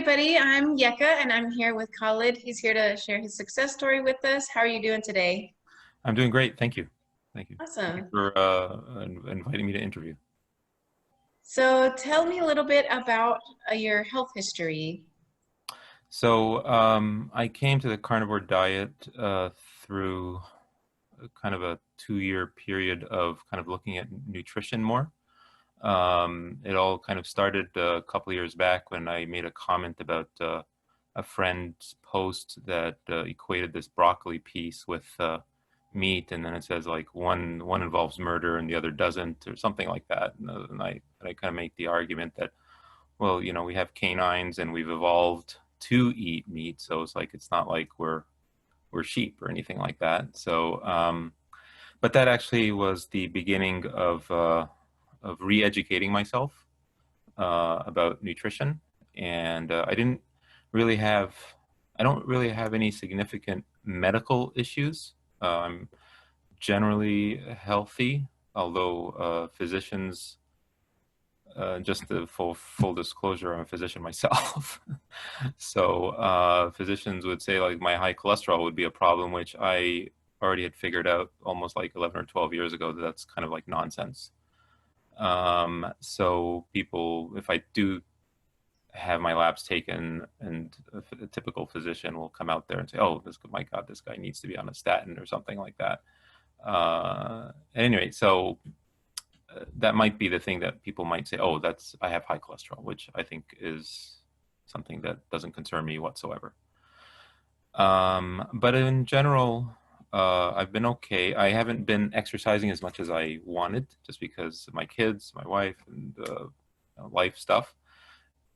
everybody. I'm Yeka and I'm here with Khaled. He's here to share his success story with us. How are you doing today? I'm doing great. Thank you. Thank you. Thank you Awesome. for inviting me to interview. So tell me a little bit about your health history. I came to the carnivore diet through kind of a 2-year period of kind of looking at nutrition more. It all kind of started a couple of years back when I made a comment about a friend's post that equated this broccoli piece with meat, and then it says like one involves murder and the other doesn't, or something like that. And I kind of make the argument that, well, we have canines and we've evolved to eat meat, so it's like it's not like we're sheep or anything like that. But that actually was the beginning of re-educating myself about nutrition, and really have I don't really have any significant medical issues. I'm generally healthy, although physicians, just the full disclosure, I'm a physician myself. Physicians would say like my high cholesterol would be a problem, which I already had figured out almost like 11 or 12 years ago that that's kind of like nonsense. So people, if I do have my labs taken, and a typical physician will come out there and say, "Oh, my God, this guy needs to be on a statin or something like that." Anyway, that might be the thing that people might say, "Oh, I have high cholesterol," which I think is something that doesn't concern me whatsoever. But in general, I've been okay. I haven't been exercising as much as I wanted, just because of my kids, my wife, and life stuff.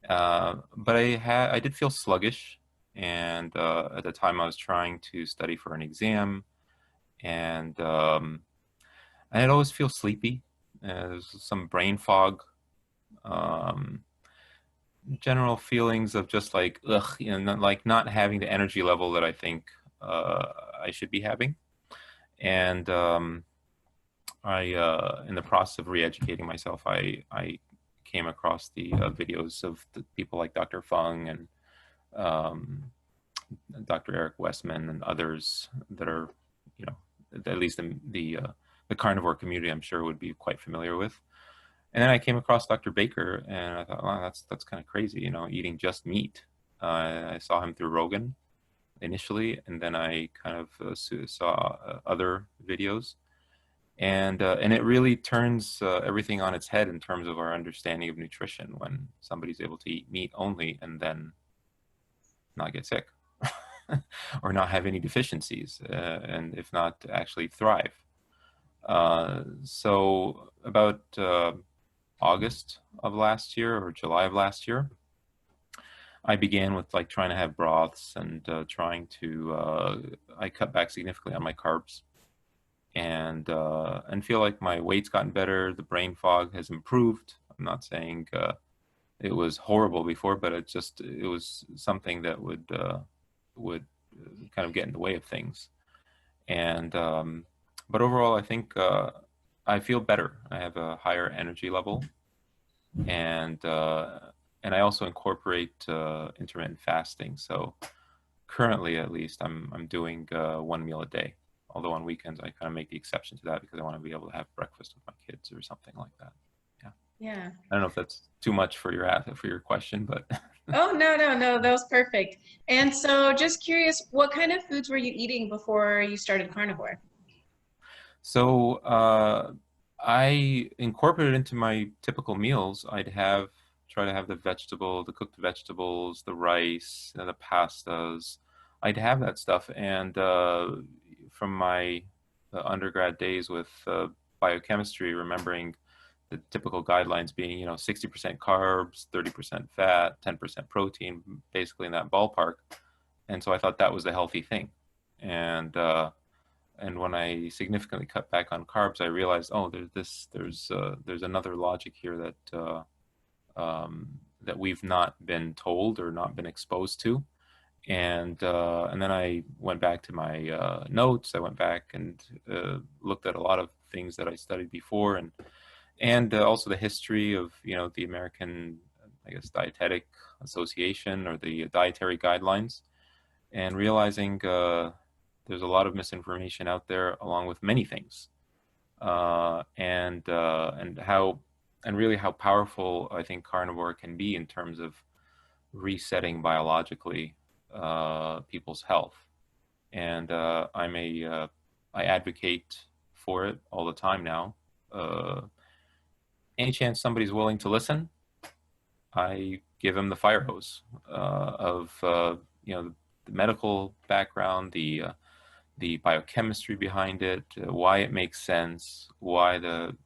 But I did feel sluggish, and at the time I was trying to study for an exam, and I'd always feel sleepy. There's some brain fog, um, general feelings of just like ugh, like not having the energy level that I think I should be having. And in the process of re-educating myself, I came across the videos of the people like Dr. Fung and um, Dr. Eric Westman and others that are, you know, at least the carnivore community, I'm sure, would be quite familiar with. And then I came across Dr. Baker, and I thought, wow, that's kind of crazy, eating just meat. I saw him through Rogan initially, and then I kind of saw other videos, and it really turns everything on its head in terms of our understanding of nutrition when somebody's able to eat meat only and then not get sick or not have any deficiencies, and if not, actually thrive. So about August of last year or July of last year, I began with like trying to have broths and I cut back significantly on my carbs, and feel like my weight's gotten better. The brain fog has improved. I'm not saying it was horrible before, but it was something that would kind of get in the way of things. And but overall, I think I feel better. I have a higher energy level, and uh, and I also incorporate intermittent fasting. So currently, at least, I'm doing one meal a day. Although on weekends, I kind of make the exception to that because I want to be able to have breakfast with my kids or something like that. Yeah, Yeah. I don't know if that's too much for your question, but Oh, no, no, no, that was perfect. And so just curious, what kind of foods were you eating before you started carnivore? so I incorporated into my typical meals. Try to have the cooked vegetables, the rice, and the pastas. I'd have that stuff, and from my undergrad days with biochemistry, remembering the typical guidelines being, 60% carbs, 30% fat, 10% protein, basically in that ballpark. And so I thought that was the healthy thing. And and when I significantly cut back on carbs, I realized, oh, there's another logic here that we've not been told or not been exposed to. And then I went back to my notes. I went back and looked at a lot of things that I studied before, and also the history of the American I guess, dietetic association or the dietary guidelines, and realizing there's a lot of misinformation out there, along with many things, and how and really how powerful I think carnivore can be in terms of resetting biologically people's health. And I advocate for it all the time now. Uh, any chance somebody's willing to listen, I give them the fire hose of the medical background, the biochemistry behind it, why it makes sense, why the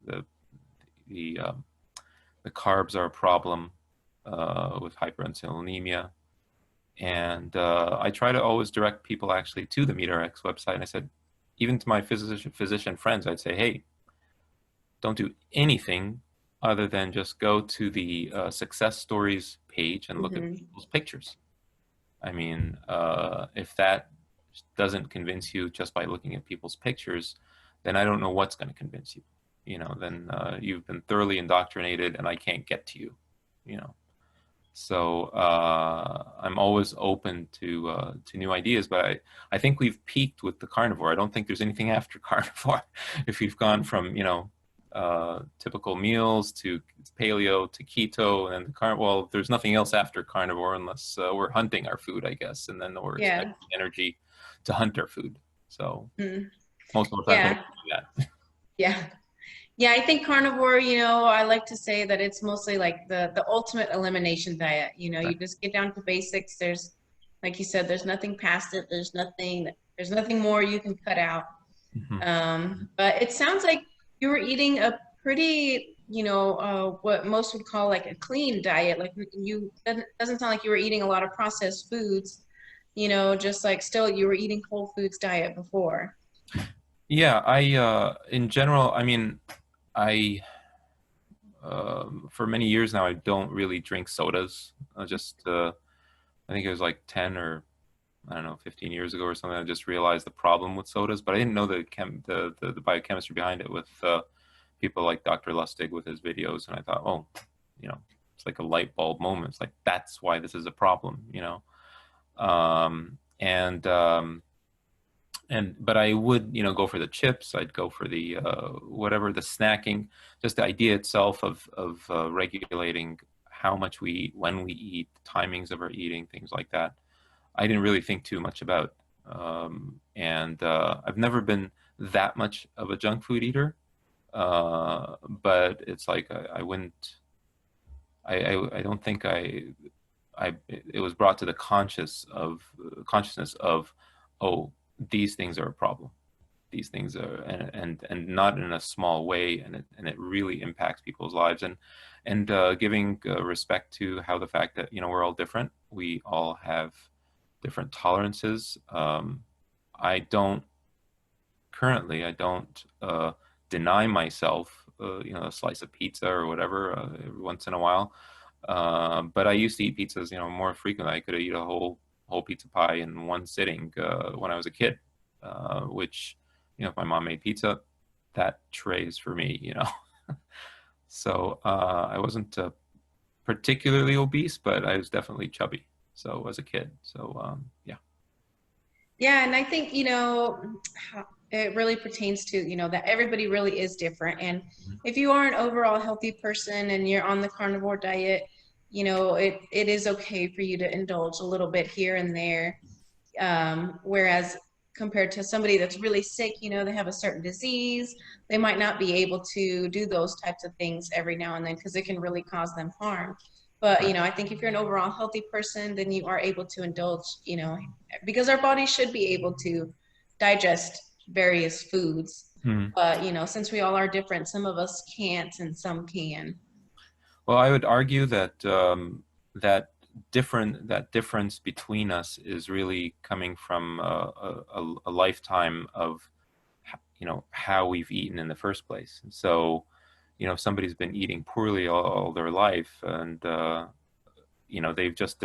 the carbs are a problem with hyperinsulinemia. And I try to always direct people actually to the MeatRx website. And I said, even to my physician friends, I'd say, hey, don't do anything other than just go to the success stories page and look at Mm-hmm. people's pictures. I mean, if that doesn't convince you just by looking at people's pictures, then I don't know what's going to convince you. Then you've been thoroughly indoctrinated, and I can't get to you. You know, so I'm always open to new ideas, but I think we've peaked with the carnivore. I don't think there's anything after carnivore. If we've gone from typical meals to paleo to keto, and then well, there's nothing else after carnivore unless we're hunting our food, I guess, and then we're Yeah. expecting energy to hunt our food. So Mm. most of our friends don't Yeah. do that. Yeah. Yeah, I think carnivore, I like to say that it's mostly like the ultimate elimination diet. You Right. just get down to basics. There's, like you said, there's nothing past it. There's nothing more you can cut out. Mhm. But it sounds like you were eating a pretty, what most would call like a clean diet. Like doesn't sound like you were eating a lot of processed foods, just like still you were eating whole foods diet before. Yeah, I in general, I mean, I for many years now, I don't really drink sodas. I think it was like 10 or I don't know, 15 years ago or something. I just realized the problem with sodas, but I didn't know the biochemistry behind it with people like Dr. Lustig with his videos. And I thought, oh, it's like a light bulb moment. It's like, that's why this is a problem. Um, and, um, but I would, go for the chips. I'd go for the whatever, the snacking. Just the idea itself of regulating how much we eat, when we eat, timings of our eating, things like that. I didn't really think too much about, and I've never been that much of a junk food eater. But it's like I wouldn't. I don't think it was brought to the consciousness of, oh, these things are a problem. These things are, and not in a small way, and it really impacts people's lives, and giving respect to how the fact that we're all different. We all have different tolerances. I don't I don't deny myself, a slice of pizza or whatever every once in a while. But I used to eat pizzas, more frequently. I could eat a whole pizza pie in one sitting when I was a kid. Which, if my mom made pizza, that tray is for me. So I wasn't particularly obese, but I was definitely chubby. So as a kid, so yeah. Yeah, and I think, it really pertains to, that everybody really is different. And if you are an overall healthy person and you're on the carnivore diet, it is okay for you to indulge a little bit here and there. Whereas compared to somebody that's really sick, they have a certain disease, they might not be able to do those types of things every now and then because it can really cause them harm. But, Right. I think if you're an overall healthy person, then you are able to indulge, because our body should be able to digest various foods. Mhm. But, since we all are different, some of us can't and some can. Well, I would argue that that difference between us is really coming from a lifetime of how we've eaten in the first place. So, if somebody's been eating poorly all their life, and their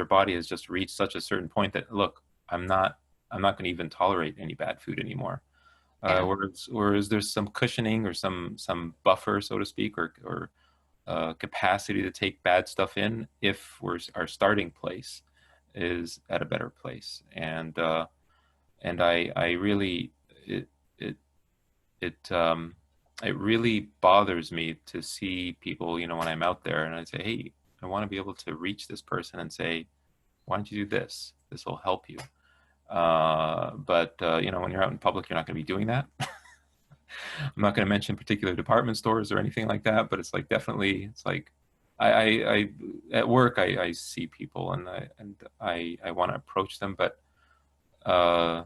body has just reached such a certain point that, look, I'm not going to even tolerate any bad food anymore. Yeah. Whereas there's some cushioning or some buffer, so to speak, or capacity to take bad stuff in if our starting place is at a better place. And I really it it it it really bothers me to see people, when I'm out there and I say, hey, I want to be able to reach this person and say, why don't you do this? This will help you. But when you're out in public, you're not going to be doing that. I'm not going to mention particular department stores or anything like that, but it's like definitely, it's like I at work I see people and I want to approach them, but uh,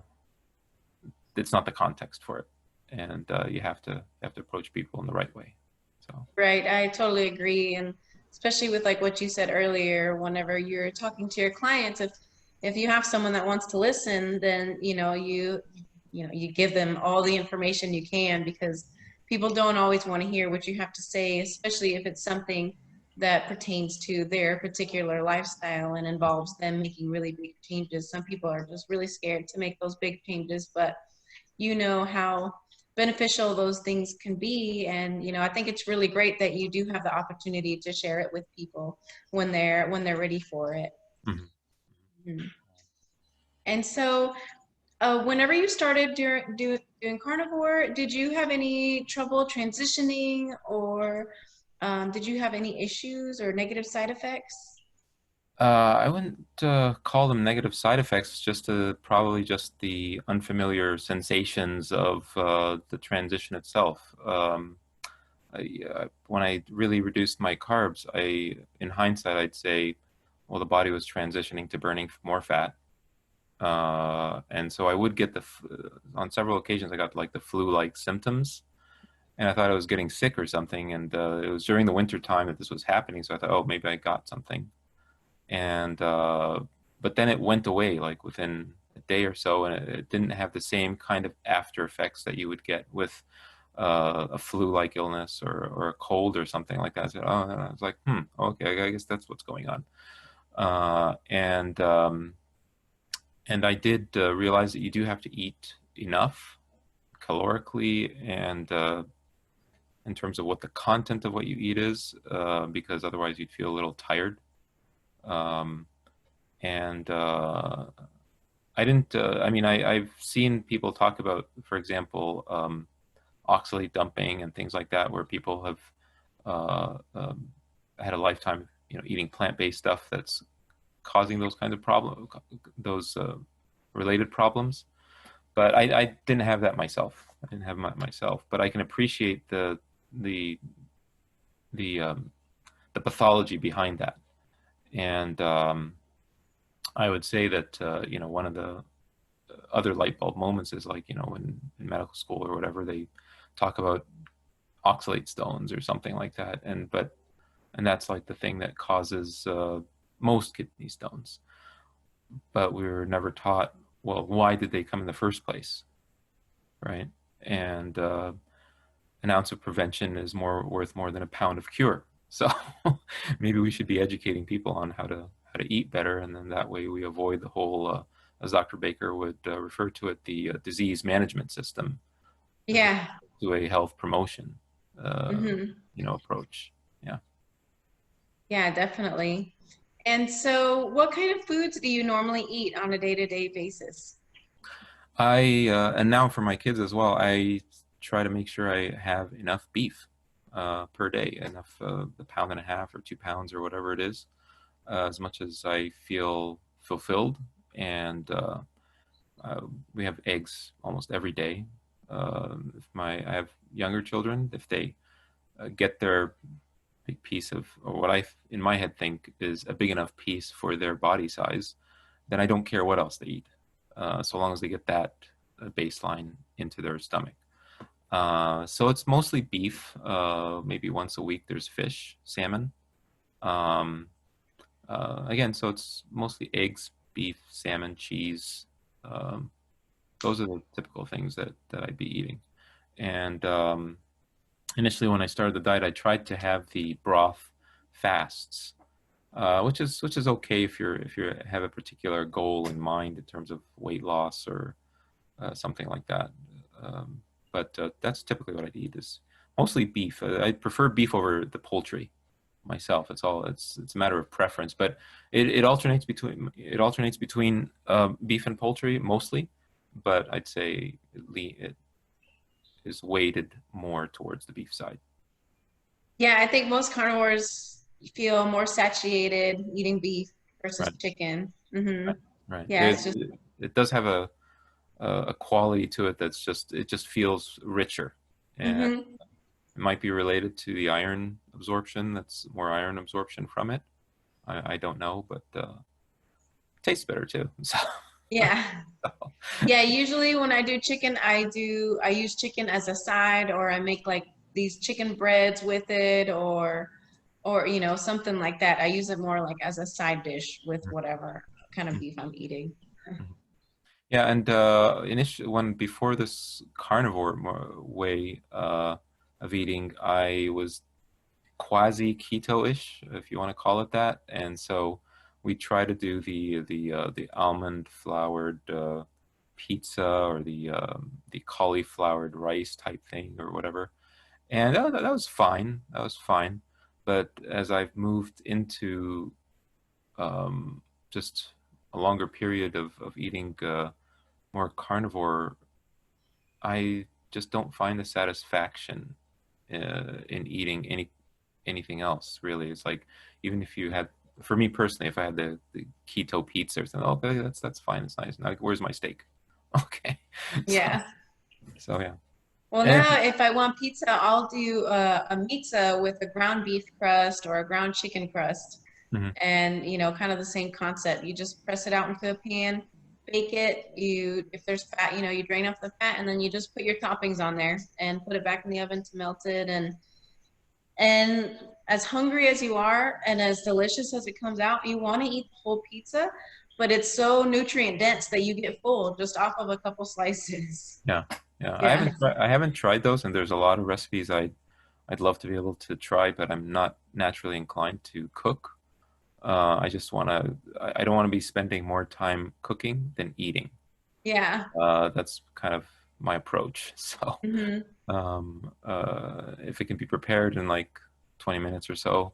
it's not the context for it, and you have to approach people in the right way. So. Right, I totally agree, and especially with like what you said earlier, whenever you're talking to your clients, if you have someone that wants to listen, then you give them all the information you can, because people don't always want to hear what you have to say, especially if it's something that pertains to their particular lifestyle and involves them making really big changes. Some people are just really scared to make those big changes, but you know how beneficial those things can be. And I think it's really great that you do have the opportunity to share it with people when they're ready for it. Mhm. Mhm. And so whenever you started doing carnivore, did you have any trouble transitioning, or did you have any issues or negative side effects? I wouldn't call them negative side effects, just probably just the unfamiliar sensations of the transition itself. When I really reduced my carbs, in hindsight, I'd say, well, the body was transitioning to burning more fat. And so I would get on several occasions, I got like the flu-like symptoms, and I thought I was getting sick or something. And it was during the winter time that this was happening. So I thought, oh, maybe I got something. And but then it went away like within a day or so, and it didn't have the same kind of after effects that you would get with a flu-like illness or a cold or something like that. I said, oh, no. I was like, okay, I guess that's what's going on. Uh, and um, and I did realize that you do have to eat enough calorically and in terms of what the content of what you eat is, because otherwise you'd feel a little tired. Um, and I didn't. I mean, I've seen people talk about, for example, oxalate dumping and things like that, where people have had a lifetime, eating plant-based stuff that's causing those kinds of problems, those related problems. But I didn't have that myself. I didn't have myself, but I can appreciate the the um, the pathology behind that. And I would say that one of the other light bulb moments is like when in medical school or whatever they talk about oxalate stones or something like that, and that's like the thing that causes most kidney stones. But we were never taught, well, why did they come in the first place, right? And an ounce of prevention is worth more than a pound of cure. So maybe we should be educating people on how to eat better, and then that way we avoid the whole, as Dr. Baker would refer to it, the disease management system, as Yeah. opposed to a health promotion, uh, Hmm. approach. Yeah. Yeah, definitely. And so what kind of foods do you normally eat on a day-to-day basis? And now for my kids as well, I try to make sure I have enough beef per day, enough a pound and a half or 2 pounds or whatever it is, as much as I feel fulfilled. And uh, we have eggs almost every day. If I have younger children, if they get their big piece of, or what I in my head think is a big enough piece for their body size, then I don't care what else they eat, so long as they get that baseline into their stomach. So it's mostly beef. Maybe once a week there's fish, salmon. Um, Again, so it's mostly eggs, beef, salmon, cheese. Um, those are the typical things that I'd be eating. And initially, when I started the diet, I tried to have the broth fasts, which is okay if you have a particular goal in mind in terms of weight loss or something like that. But that's typically what I eat is mostly beef. I prefer beef over the poultry. myself. It's a matter of preference, but it alternates between beef and poultry mostly, but I'd say it is weighted more towards the beef side. Yeah, I think most carnivores feel more satiated eating beef versus Right, chicken. right, right. Yeah, it's just It does have a quality to it it just feels richer, and hmm it might be related to the iron absorption. That's more iron absorption from it. I don't know, but it tastes better too. yeah. So, Yeah, usually when I do chicken, I use chicken as a side or I make like these chicken breads with it or something like that. I use it more like as a side dish with whatever kind of beef I'm eating. yeah, and initially, when before this carnivore way of eating, I was quasi keto-ish, if you want to call it that. And so we try to do the almond floured pizza or the cauliflowered rice type thing or whatever. And that was fine. That was fine. But as I've moved into um, just a longer period of eating more carnivore, I just don't find the satisfaction in eating anything else. Really, it's like even if you had, for me personally, if I had the keto pizza or something, okay, that's fine. It's nice. Now, where's my steak? Okay, so Yeah. so yeah, Well, and now if I want pizza, I'll do a pizza with a ground beef crust or a ground chicken crust. mhm, And kind of the same concept. You just press it out into a pan, bake it. If there's fat, you drain off the fat, and then you just put your toppings on there and put it back in the oven to melt it. And as hungry as you are and as delicious as it comes out, you want to eat the whole pizza, but it's so nutrient dense that you get full just off of a couple slices. yeah, yeah. Yeah. I haven't tried those, and there's a lot of recipes I'd love to be able to try, but I'm not naturally inclined to cook. I just want to. I don't want to be spending more time cooking than eating. Yeah. That's kind of my approach. So, hmm if it can be prepared in like 20 minutes or so,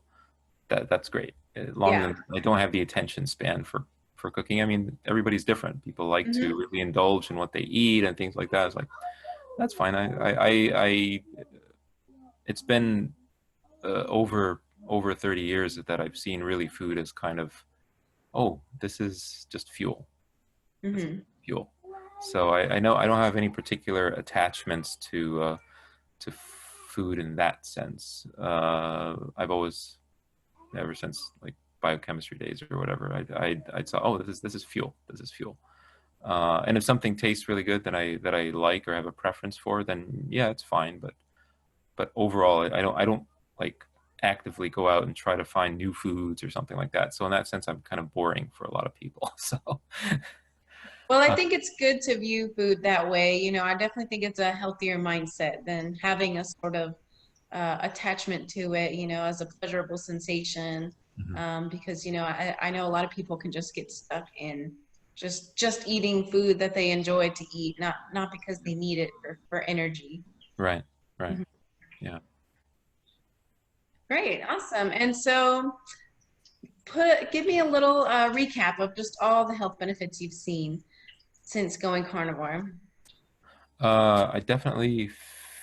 that's great. As long Yeah. as I don't have the attention span for cooking. I mean, everybody's different. People like to hmm really indulge in what they eat and things like that. It's like that's fine. It's been over 30 years that I've seen really food as kind of, oh, this is just fuel. This is hmm fuel. So I know I don't have any particular attachments to food in that sense. I've always, ever since like biochemistry days or whatever, I'd saw, oh, this is fuel. This is fuel. And if something tastes really good that I like or have a preference for, then yeah, it's fine. But overall, I don't like actively go out and try to find new foods or something like that. So in that sense, I'm kind of boring for a lot of people. So Well, I uh, think it's good to view food that way. I definitely think it's a healthier mindset than having a sort of attachment to it, as a pleasurable sensation. mhm. Because, I know a lot of people can just get stuck in just eating food that they enjoy to eat, not because they need it for energy. Right, right, Mhm. yeah. Great, awesome. And so give me a little recap of just all the health benefits you've seen since going carnivore. I definitely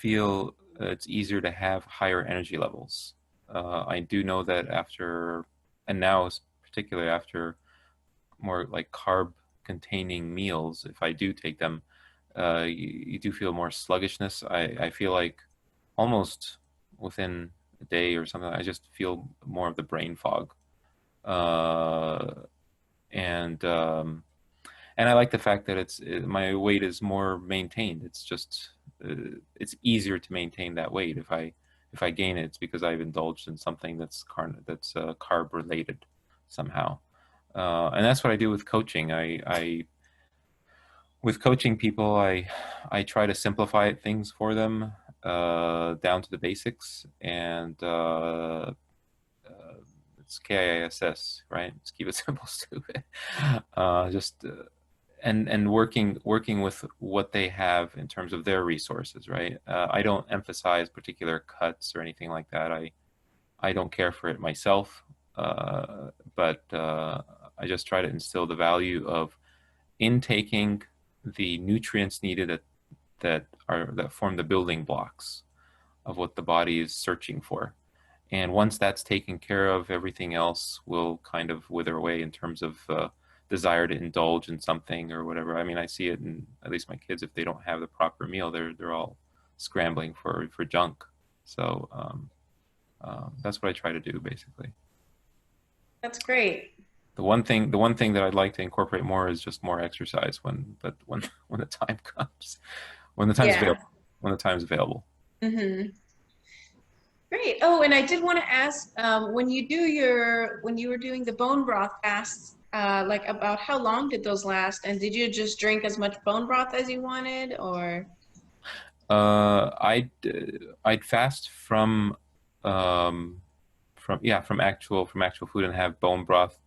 feel it's easier to have higher energy levels. I do know that after, and now particularly after more like carb containing meals, if I do take them, you do feel more sluggishness. I feel like almost within a day or something, I just feel more of the brain fog. Uh, and and I like the fact that my weight is more maintained. It's just it's easier to maintain that weight. If I gain it, it's because I've indulged in something that's carb related somehow. And that's what I do with coaching. I with coaching people, I try to simplify things for them down to the basics, and it's KISS, right? Let's keep it simple, stupid. Just and working with what they have in terms of their resources, right? I don't emphasize particular cuts or anything like that. I don't care for it myself, but I just try to instill the value of intaking the nutrients needed that form the building blocks of what the body is searching for. And once that's taken care of, everything else will kind of wither away in terms of desire to indulge in something or whatever. I mean, I see it in at least my kids. If they don't have the proper meal, they're all scrambling for junk. So that's what I try to do, basically. That's great. The one thing that I'd like to incorporate more is just more exercise when the time comes, when the time's Yeah. available, when the time's available. Hmm. Great. Oh, and I did want to ask, when you were doing the bone broth fasts, like about how long did those last? And did you just drink as much bone broth as you wanted, or? I'd fast um, from actual food and have bone broth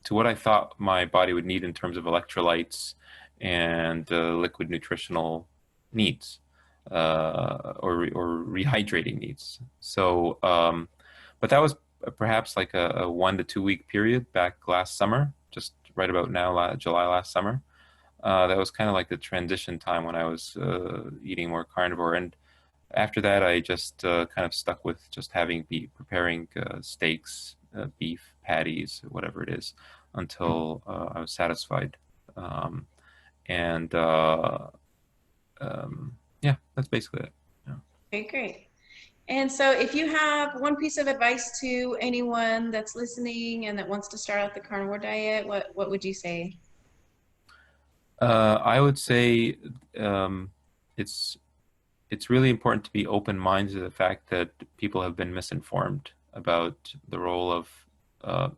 to what I thought my body would need in terms of electrolytes and liquid nutritional needs, or rehydrating needs. So, but that was perhaps like a 1 to 2 week period back last summer, just right about now, July last summer. That was kind of like the transition time when I was eating more carnivore, and after that, I just kind of stuck with just preparing steaks, beef patties, whatever it is, until I was satisfied. Um, and yeah, that's basically it. Yeah. Okay, great. And so if you have one piece of advice to anyone that's listening and that wants to start out the carnivore diet, what would you say? I would say um, it's it's really important to be open-minded to the fact that people have been misinformed about the role of uh,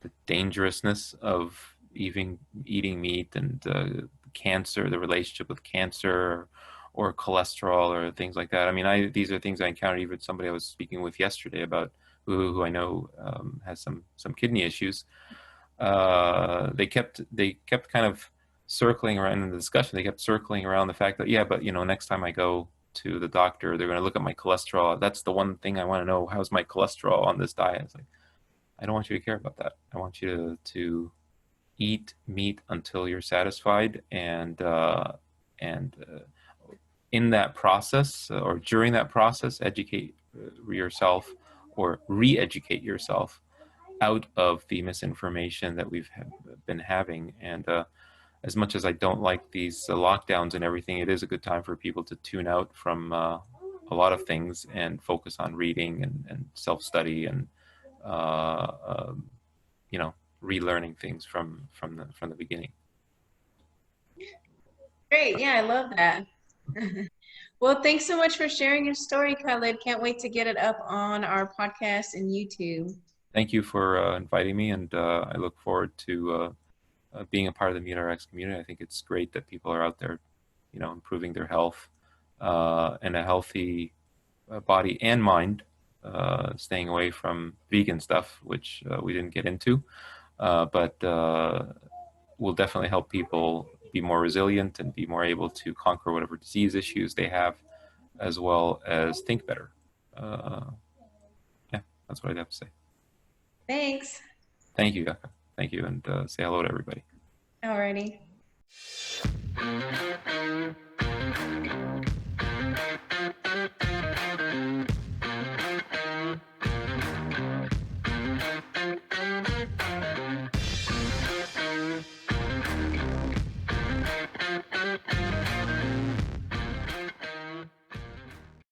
the dangerousness of eating meat, and cancer, the relationship with cancer or cholesterol or things like that. I mean, these are things I encountered even with somebody I was speaking with yesterday about who I know has some kidney issues. They kept kind of circling around in the discussion. They kept circling around the fact that, yeah, but next time I go to the doctor, they're going to look at my cholesterol. That's the one thing I want to know. How's my cholesterol on this diet? It's like, I don't want you to care about that. I want you to eat meat until you're satisfied, and in that process, or during that process, educate yourself or re-educate yourself out of the misinformation that been having. And as much as I don't like these lockdowns and everything, it is a good time for people to tune out from a lot of things and focus on reading and self-study and uh, um, you know, relearning things from the beginning. Great. Yeah, I love that. Well, thanks so much for sharing your story, Khaled. Can't wait to get it up on our podcast and YouTube. Thank you for inviting me, and I look forward to being a part of the MeatRx community. I think it's great that people are out there, improving their health and a healthy body and mind, staying away from vegan stuff, which we didn't get into, but will definitely help people be more resilient and be more able to conquer whatever disease issues they have, as well as think better. Uh, yeah, that's what I'd have to say. Thanks. Thank you, Yaka. Thank you, and say hello to everybody. Alrighty.